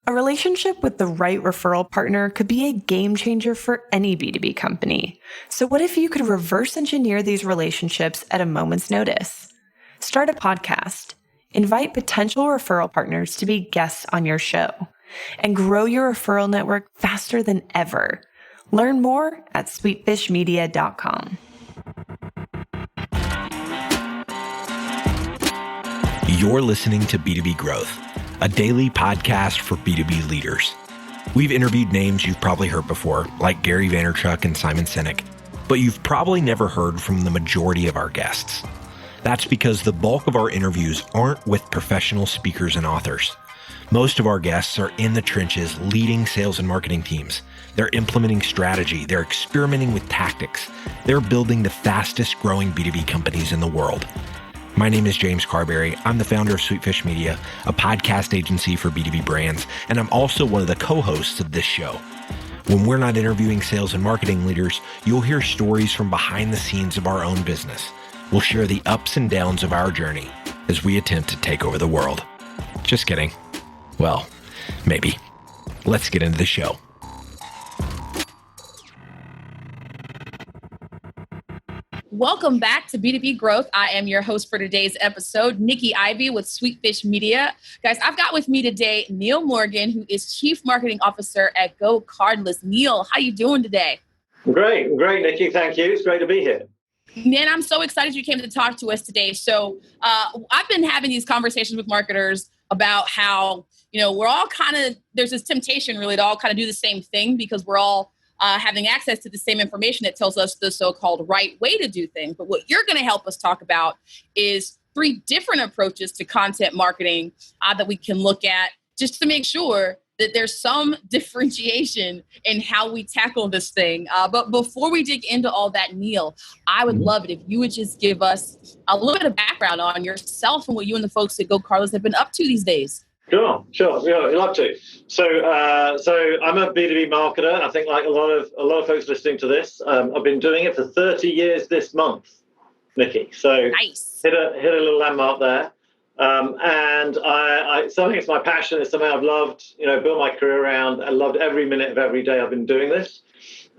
A relationship with the right referral partner could be a game changer for any B2B company. So what if you could reverse engineer these relationships at a moment's notice? Start a podcast, invite potential referral partners to be guests on your show, and grow your referral network faster than ever. Learn more at sweetfishmedia.com. You're listening to B2B Growth, a daily podcast for B2B leaders. We've interviewed names you've probably heard before, like Gary Vaynerchuk and Simon Sinek, but you've probably never heard from the majority of our guests. That's because the bulk of our interviews aren't with professional speakers and authors. Most of our guests are in the trenches leading sales and marketing teams. They're implementing strategy. They're experimenting with tactics. They're building the fastest growing B2B companies in the world. My name is James Carberry. I'm the founder of Sweetfish Media, a podcast agency for B2B brands, and I'm also one of the co-hosts of this show. When we're not interviewing sales and marketing leaders, you'll hear stories from behind the scenes of our own business. We'll share the ups and downs of our journey as we attempt to take over the world. Just kidding. Well, maybe. Let's get into the show. Welcome back to B2B Growth. I am your host for today's episode, Nikki Ivy with Sweetfish Media. Guys, I've got with me today Neil Morgan, who is Chief Marketing Officer at GoCardless. Neil, how you doing today? Great, Nikki. Thank you. It's great to be here. Man, I'm so excited you came to talk to us today. So I've been having these conversations with marketers about how, we're all there's this temptation really to all kind of do the same thing because we're all having access to the same information that tells us the so-called right way to do things. But what you're going to help us talk about is 3 different approaches to content marketing that we can look at just to make sure that there's some differentiation in how we tackle this thing. But before we dig into all that, Neil, I would love it if you would just give us a little bit of background on yourself and what you and the folks at GoCardless have been up to these days. Sure. Yeah, I'd love to. So I'm a B2B marketer. I think like a lot of folks listening to this, I've been doing it for 30 years this month, Nikki. So nice. Hit a little landmark there. And I something it's my passion. It's something I've loved, built my career around. I loved every minute of every day I've been doing this.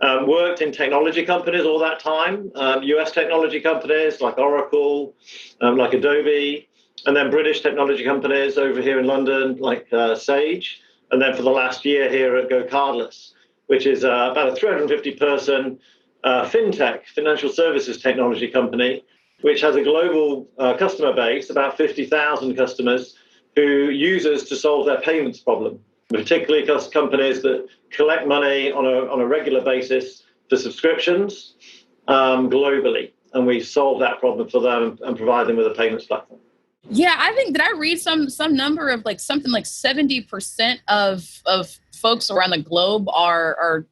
Worked in technology companies all that time, US technology companies like Oracle, like Adobe, and then British technology companies over here in London, like Sage. And then for the last year here at GoCardless, which is about a 350-person fintech, financial services technology company, which has a global customer base, about 50,000 customers who use us to solve their payments problem, particularly companies that collect money on a regular basis for subscriptions globally. And we solve that problem for them and provide them with a payments platform. Yeah, I think, did I read some number of like something like 70% of folks around the globe are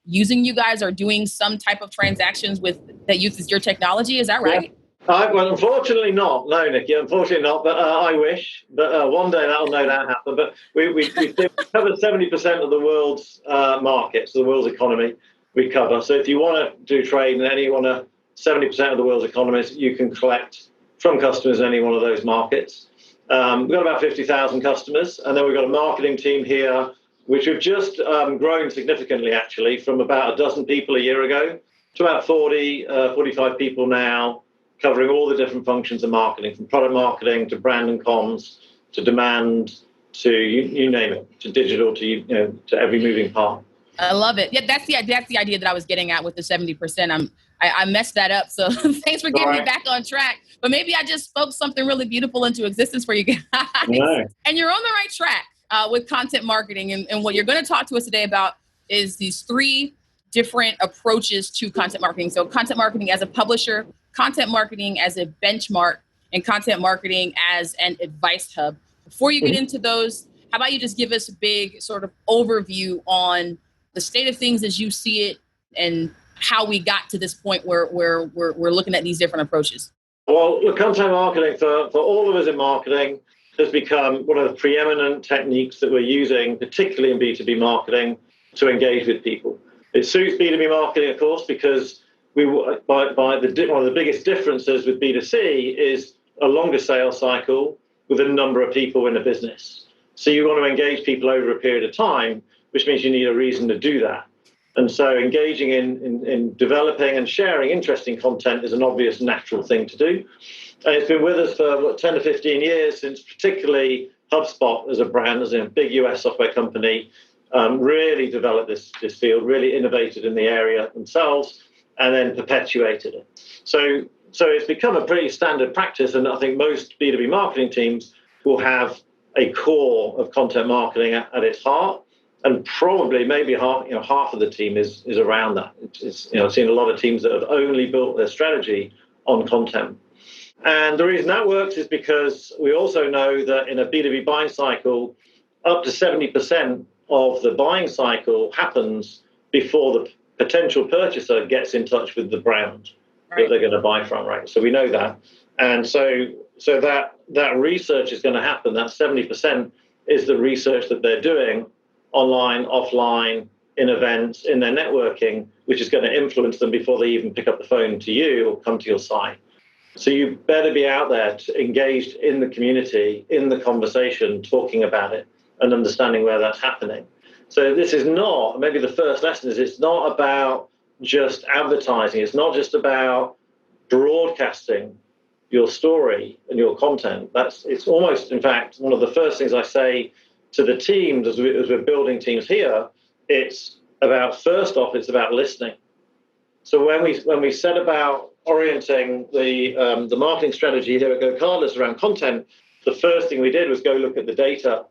using you guys, or doing some type of transactions that uses your technology? Is that right? Yeah. Well, unfortunately not. No, Nikki, unfortunately not. But I wish. But one day that'll no doubt happen. But we cover 70% of the world's market, so the world's economy we cover. So if you want to do trade in any one of 70% of the world's economies, you can collect from customers in any one of those markets. We've got about 50,000 customers, and then we've got a marketing team here, which we've just grown significantly, actually, from about a dozen people a year ago to about 45 people now, covering all the different functions of marketing, from product marketing to brand and comms to demand to you name it, to digital to every moving part. I love it. Yeah, that's the idea that I was getting at with the 70%. I messed that up, so thanks for getting me back on track. But maybe I just spoke something really beautiful into existence for you guys. No. And you're on the right track with content marketing. And what you're going to talk to us today about is these 3 different approaches to content marketing. So content marketing as a publisher, content marketing as a benchmark, and content marketing as an advice hub. Before you get into those, how about you just give us a big sort of overview on the state of things as you see it and how we got to this point where we're looking at these different approaches? Well, the content marketing for all of us in marketing has become one of the preeminent techniques that we're using, particularly in B2B marketing, to engage with people. It suits B2B marketing, of course, because one of the biggest differences with B2C is a longer sales cycle with a number of people in a business. So you want to engage people over a period of time, which means you need a reason to do that. And so engaging in developing and sharing interesting content is an obvious, natural thing to do. And it's been with us for 10 to 15 years, since particularly HubSpot as a brand, as a big US software company, really developed this field, really innovated in the area themselves, and then perpetuated it. So it's become a pretty standard practice, and I think most B2B marketing teams will have a core of content marketing at its heart, and probably maybe half of the team is around that. I've seen a lot of teams that have only built their strategy on content. And the reason that works is because we also know that in a B2B buying cycle, up to 70% of the buying cycle happens before the potential purchaser gets in touch with the brand that they're going to buy from, right? So we know that. And so that research is going to happen. That 70% is the research that they're doing online, offline, in events, in their networking, which is going to influence them before they even pick up the phone to you or come to your site. So you better be out there engaged in the community, in the conversation, talking about it and understanding where that's happening. So this is not, maybe the first lesson is, it's not about just advertising. It's not just about broadcasting your story and your content. It's almost, in fact, one of the first things I say to the teams as we're building teams here. It's about, first off, it's about listening. So when we set about orienting the marketing strategy here at GoCardless around content, the first thing we did was go look at the data.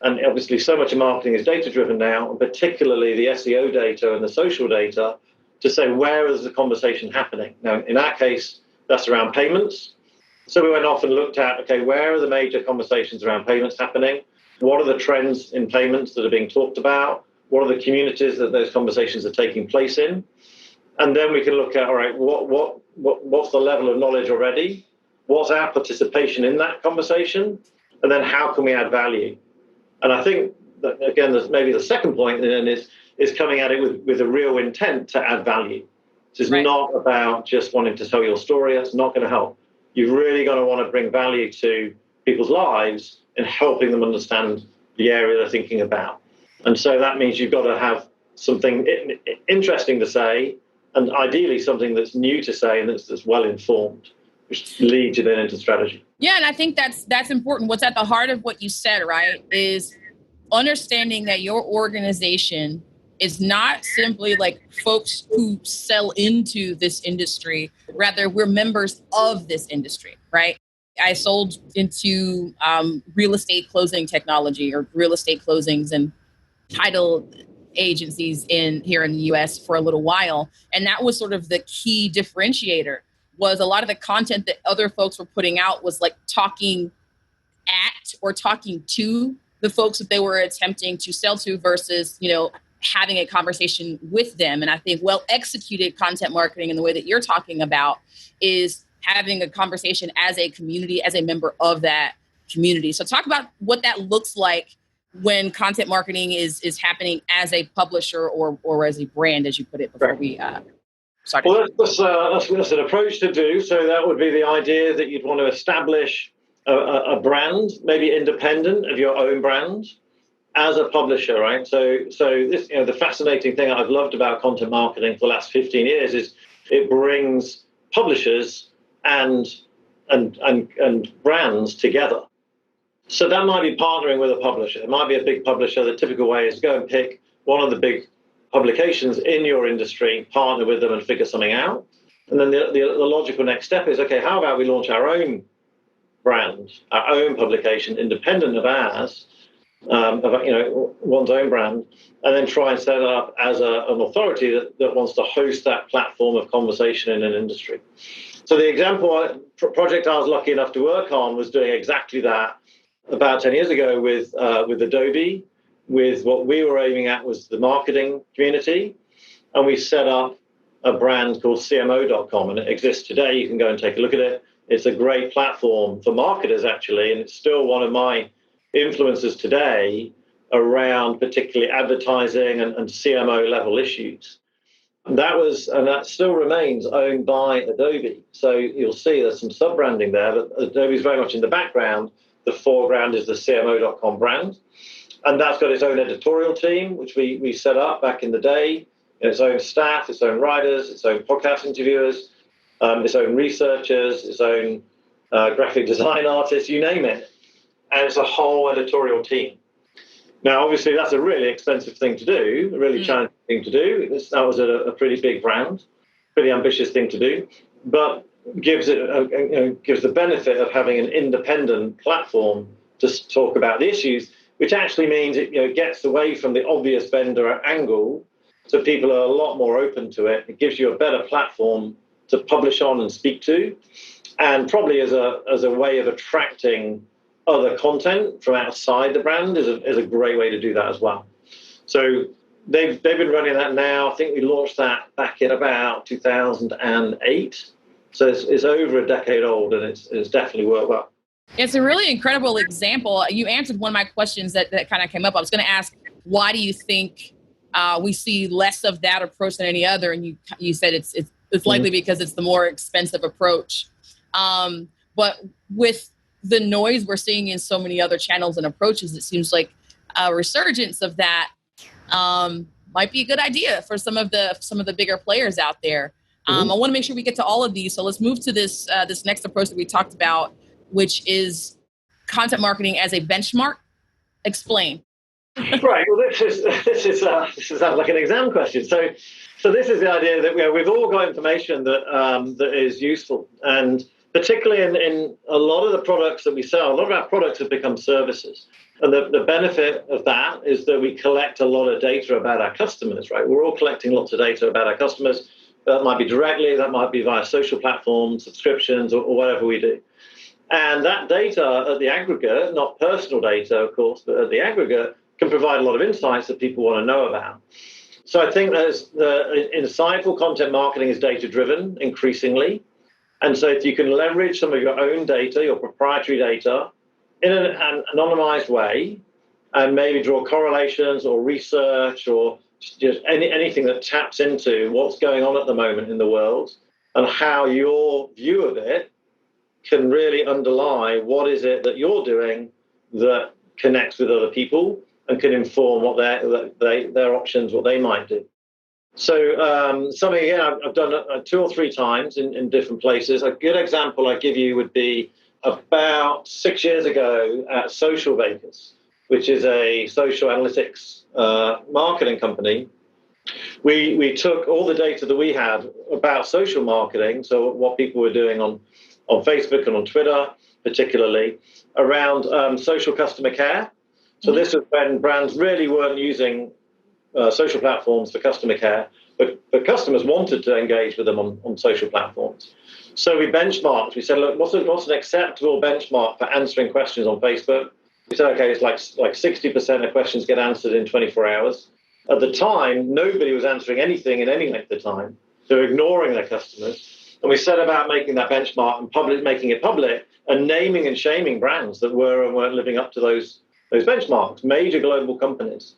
And obviously, so much of marketing is data-driven now, and particularly the SEO data and the social data, to say, where is the conversation happening? Now, in our case, that's around payments. So we went off and looked at, okay, where are the major conversations around payments happening? What are the trends in payments that are being talked about? What are the communities that those conversations are taking place in? And then we can look at, all right, what's the level of knowledge already? What's our participation in that conversation? And then how can we add value? And I think that, again, there's maybe the second point then is coming at it with a real intent to add value. This is not about just wanting to tell your story. That's not going to help. You've really got to want to bring value to people's lives and helping them understand the area they're thinking about. And so that means you've got to have something interesting to say, and ideally something that's new to say and that's well informed, which leads you then into strategy. Yeah, and I think that's important. What's at the heart of what you said, right, is understanding that your organization is not simply like folks who sell into this industry. Rather, we're members of this industry, right? I sold into real estate closing technology, or real estate closings and title agencies here in the US for a little while. And that was sort of the key differentiator, was a lot of the content that other folks were putting out was like talking at or talking to the folks that they were attempting to sell to versus, having a conversation with them. And I think well-executed content marketing in the way that you're talking about is having a conversation as a community, as a member of that community. So talk about what that looks like when content marketing is happening as a publisher or as a brand, as you put it before we started. Well, that's an approach to do. So that would be the idea that you'd want to establish a brand, maybe independent of your own brand, as a publisher, right? So this, the fascinating thing I've loved about content marketing for the last 15 years is it brings publishers and brands together. So that might be partnering with a publisher. It might be a big publisher. The typical way is go and pick one of the big publications in your industry, partner with them and figure something out. And then the logical next step is, okay, how about we launch our own brand, our own publication, independent of ours, one's own brand, and then try and set it up as an authority that wants to host that platform of conversation in an industry. So the project I was lucky enough to work on was doing exactly that about 10 years ago with Adobe. With what we were aiming at was the marketing community, and we set up a brand called CMO.com, and it exists today. You can go and take a look at it. It's a great platform for marketers, actually, and it's still one of my influences today around particularly advertising and CMO level issues. And that still remains owned by Adobe. So you'll see there's some sub-branding there, but Adobe's very much in the background the foreground is the CMO.com brand. And that's got its own editorial team, which we set up back in the day, its own staff, its own writers, its own podcast interviewers, its own researchers, its own graphic design artists, you name it. And it's a whole editorial team. Now, obviously, that's a really expensive thing to do, a really challenging thing to do. That was a pretty big brand, pretty ambitious thing to do, but gives the benefit of having an independent platform to talk about the issues, which actually means it gets away from the obvious vendor angle, so people are a lot more open to it. It gives you a better platform to publish on and speak to, and probably as a way of attracting other content from outside the brand is a great way to do that as well. So they've been running that now. I think we launched that back in about 2008. So it's over a decade old, and it's definitely worked well. It's a really incredible example. You answered one of my questions that kind of came up. I was going to ask, why do you think we see less of that approach than any other? And you said it's likely because it's the more expensive approach. But with the noise we're seeing in so many other channels and approaches, it seems like a resurgence of that might be a good idea for some of the bigger players out there. I want to make sure we get to all of these. So let's move to this next approach that we talked about, which is content marketing as a benchmark. Explain. Right. Well, this is like an exam question. So this is the idea that we've all got information that is useful, and particularly in a lot of the products that we sell, a lot of our products have become services. And the benefit of that is that we collect a lot of data about our customers, right? We're all collecting lots of data about our customers. That might be directly, that might be via social platforms, subscriptions, or whatever we do. And that data at the aggregate, not personal data, of course, but at the aggregate, can provide a lot of insights that people want to know about. So I think the insightful content marketing is data-driven increasingly. And so if you can leverage some of your own data, your proprietary data, in an anonymized way, and maybe draw correlations or research or just anything that taps into what's going on at the moment in the world and how your view of it can really underlie what is it that you're doing that connects with other people and can inform what their options, what they might do. So something, again, I've done 2 or 3 times in different places. A good example I give you would be about 6 years ago at Social Bakers, which is a social analytics marketing company. We took all the data that we had about social marketing, so what people were doing on Facebook and on Twitter, particularly, around social customer care. So this was when brands really weren't using social platforms for customer care, but customers wanted to engage with them on social platforms. So we benchmarked. We said, look, what's an acceptable benchmark for answering questions on Facebook? We said, okay, it's like 60% of questions get answered in 24 hours. At the time, nobody was answering anything in any length of time. They were ignoring their customers. And we set about making that benchmark and making it public and naming and shaming brands that were and weren't living up to those benchmarks, major global companies.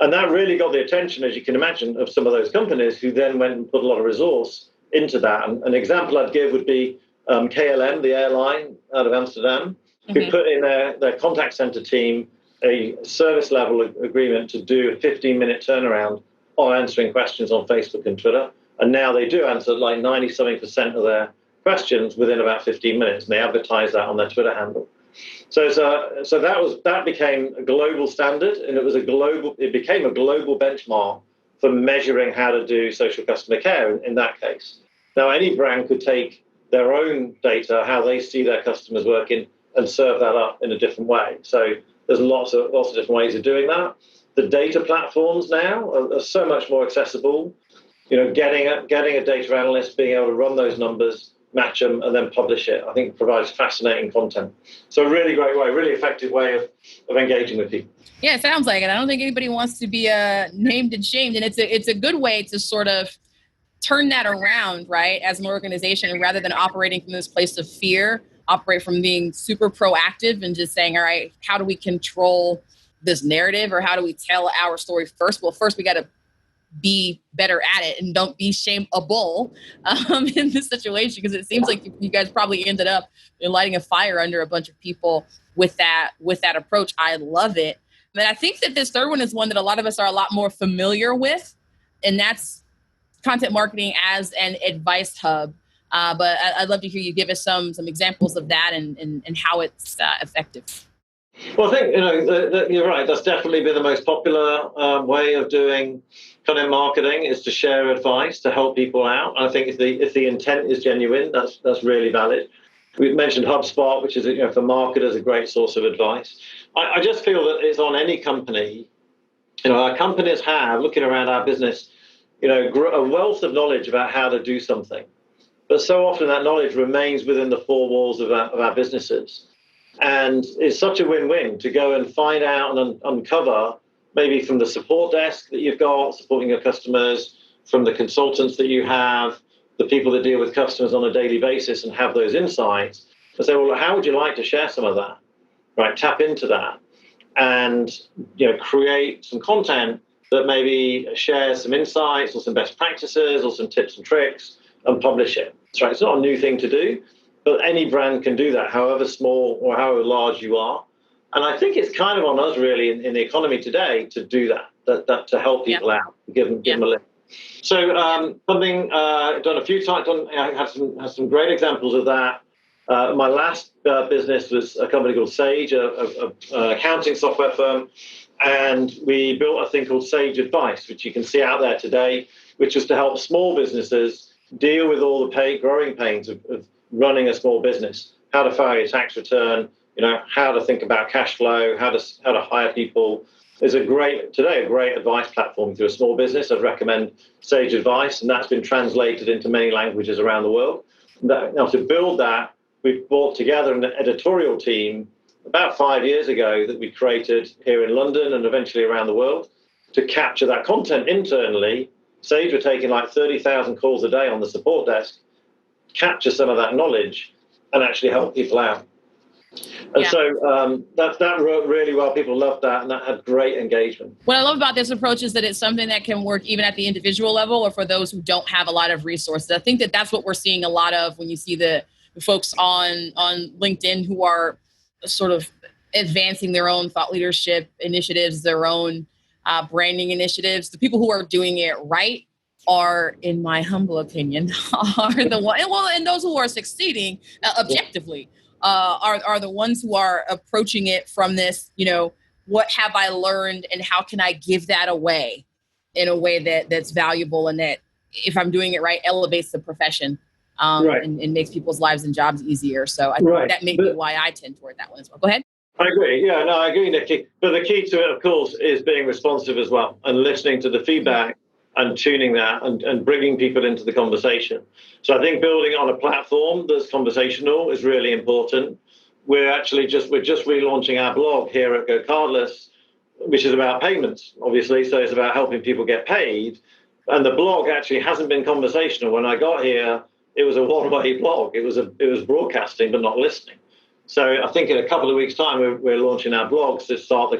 And that really got the attention, as you can imagine, of some of those companies who then went and put a lot of resource into that. And an example I'd give would be KLM, the airline out of Amsterdam, who put in their contact center team a service level agreement to do a 15-minute turnaround on answering questions on Facebook and Twitter. And now they do answer like 90-something% of their questions within about 15 minutes. And they advertise that on their Twitter handle. So that became a global standard, and it became a global benchmark for measuring how to do social customer care in that case. Now, any brand could take their own data, how they see their customers working, and serve that up in a different way. So there's lots of different ways of doing that. The data platforms now are so much more accessible. Getting a data analyst, being able to run those numbers, match them, and then publish it, I think provides fascinating content. So a really great way, really effective way of engaging with people. Yeah, it sounds like it. I don't think anybody wants to be named and shamed. And it's a good way to sort of turn that around, right, as an organization. And rather than operating from this place of fear, operate from being super proactive and just saying, all right, how do we control this narrative, or how do we tell our story first? Well, first we got to be better at it and don't be shameable in this situation, because it seems like you guys probably ended up lighting a fire under a bunch of people with that approach. I love it. But I think that this third one is one that a lot of us are a lot more familiar with, and that's content marketing as an advice hub. But I'd love to hear you give us some examples of that and how it's effective. Well, I think, you're right. That's definitely been the most popular way of doing content marketing, is to share advice, to help people out. And I think if the intent is genuine, that's really valid. We've mentioned HubSpot, which is, for marketers, a great source of advice. I just feel that it's on any company. Our companies have, looking around our business, a wealth of knowledge about how to do something. But so often that knowledge remains within the four walls of our businesses. And it's such a win-win to go and find out and uncover, maybe from the support desk that you've got, supporting your customers, from the consultants that you have, the people that deal with customers on a daily basis and have those insights, and say, well, how would you like to share some of that? Right, tap into that and create some content that maybe shares some insights or some best practices or some tips and tricks and publish it. Right, it's not a new thing to do, but any brand can do that, however small or however large you are. And I think it's kind of on us, really, in the economy today, to do that to help people out, give them a lift. So something I've done a few times. I have some great examples of that. My last business was a company called Sage, an accounting software firm, and we built a thing called Sage Advice, which you can see out there today, which was to help small businesses deal with all the growing pains of running a small business, how to file your tax return, how to think about cash flow, how to hire people. There's a great advice platform through a small business. I'd recommend Sage Advice, and that's been translated into many languages around the world. Now, to build that, we've brought together an editorial team about 5 years ago that we created here in London and eventually around the world to capture that content internally. Sage were taking like 30,000 calls a day on the support desk, capture some of that knowledge and actually help people out. And so that worked really well. People loved that, and that had great engagement. What I love about this approach is that it's something that can work even at the individual level or for those who don't have a lot of resources. I think that that's what we're seeing a lot of when you see the folks on LinkedIn who are sort of advancing their own thought leadership initiatives, their own branding initiatives. The people who are doing it right are, in my humble opinion, are the one. Well, and those who are succeeding objectively are the ones who are approaching it from this, what have I learned and how can I give that away in a way that's valuable and that, if I'm doing it right, elevates the profession and makes people's lives and jobs easier. So I think that may be why I tend toward that one as well. Go ahead. I agree. Yeah, no, I agree, Nikki. But the key to it, of course, is being responsive as well and listening to the feedback and tuning that and bringing people into the conversation. So I think building on a platform that's conversational is really important. We're just relaunching our blog here at GoCardless, which is about payments, obviously. So it's about helping people get paid. And the blog actually hasn't been conversational. When I got here, it was a one-way blog. It was broadcasting, but not listening. So I think in a couple of weeks' time, we're launching our blogs to start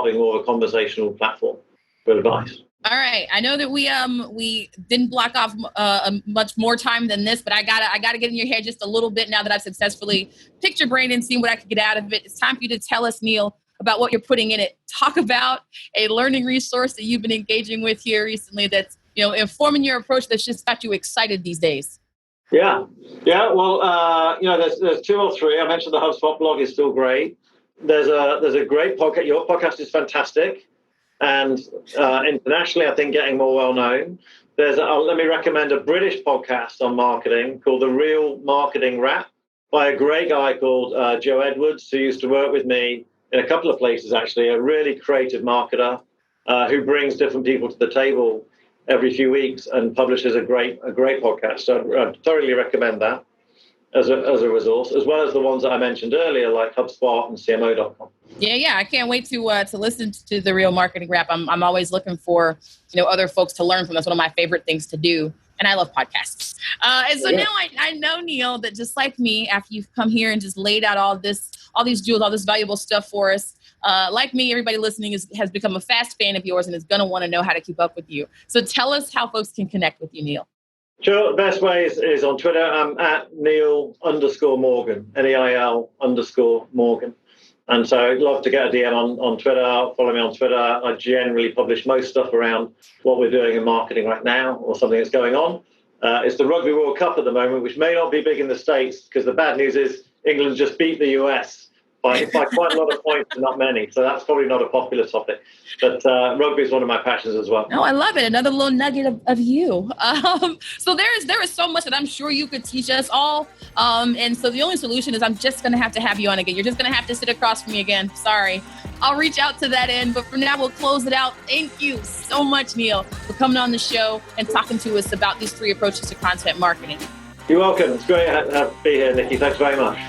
being more of a conversational platform for advice. All right. I know that we didn't block off much more time than this, but I gotta get in your head just a little bit now that I've successfully picked your brain and seen what I could get out of it. It's time for you to tell us, Neil, about what you're putting in it. Talk about a learning resource that you've been engaging with here recently that's informing your approach that's just got you excited these days. Yeah. Well, there's two or three. I mentioned the HubSpot blog is still great. There's a great podcast. Your podcast is fantastic. And internationally, I think getting more well known. Let me recommend a British podcast on marketing called The Real Marketing Rap by a great guy called Joe Edwards, who used to work with me in a couple of places, actually, a really creative marketer who brings different people to the table every few weeks and publishes a great podcast. So I'd thoroughly recommend that as a resource, as well as the ones that I mentioned earlier, like HubSpot and CMO.com. Yeah. I can't wait to listen to The Real Marketing Rap. I'm always looking for other folks to learn from. That's one of my favorite things to do, and I love podcasts. And so now I know, Neil, that just like me, after you've come here and just laid out all these jewels, all this valuable stuff for us, like me, everybody listening has become a fast fan of yours and is going to want to know how to keep up with you. So tell us how folks can connect with you, Neil. Sure. The best way is on Twitter. I'm at Neil_Morgan, NEIL_Morgan. And so I'd love to get a DM on Twitter. Follow me on Twitter. I generally publish most stuff around what we're doing in marketing right now or something that's going on. It's the Rugby World Cup at the moment, which may not be big in the States because the bad news is England just beat the US by quite a lot of points and not many. So that's probably not a popular topic. But rugby is one of my passions as well. Oh, I love it. Another little nugget of you. So there is so much that I'm sure you could teach us all. And so the only solution is I'm just going to have you on again. You're just going to have to sit across from me again. Sorry. I'll reach out to that end. But for now, we'll close it out. Thank you so much, Neil, for coming on the show and talking to us about these 3 approaches to content marketing. You're welcome. It's great to be here, Nikki. Thanks very much.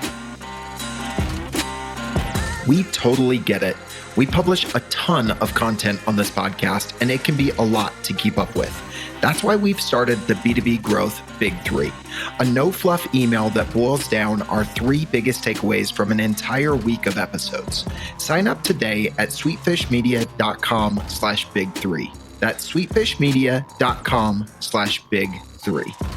We totally get it. We publish a ton of content on this podcast, and it can be a lot to keep up with. That's why we've started the B2B Growth Big 3, a no-fluff email that boils down our 3 biggest takeaways from an entire week of episodes. Sign up today at sweetfishmedia.com/big3. That's sweetfishmedia.com/big3.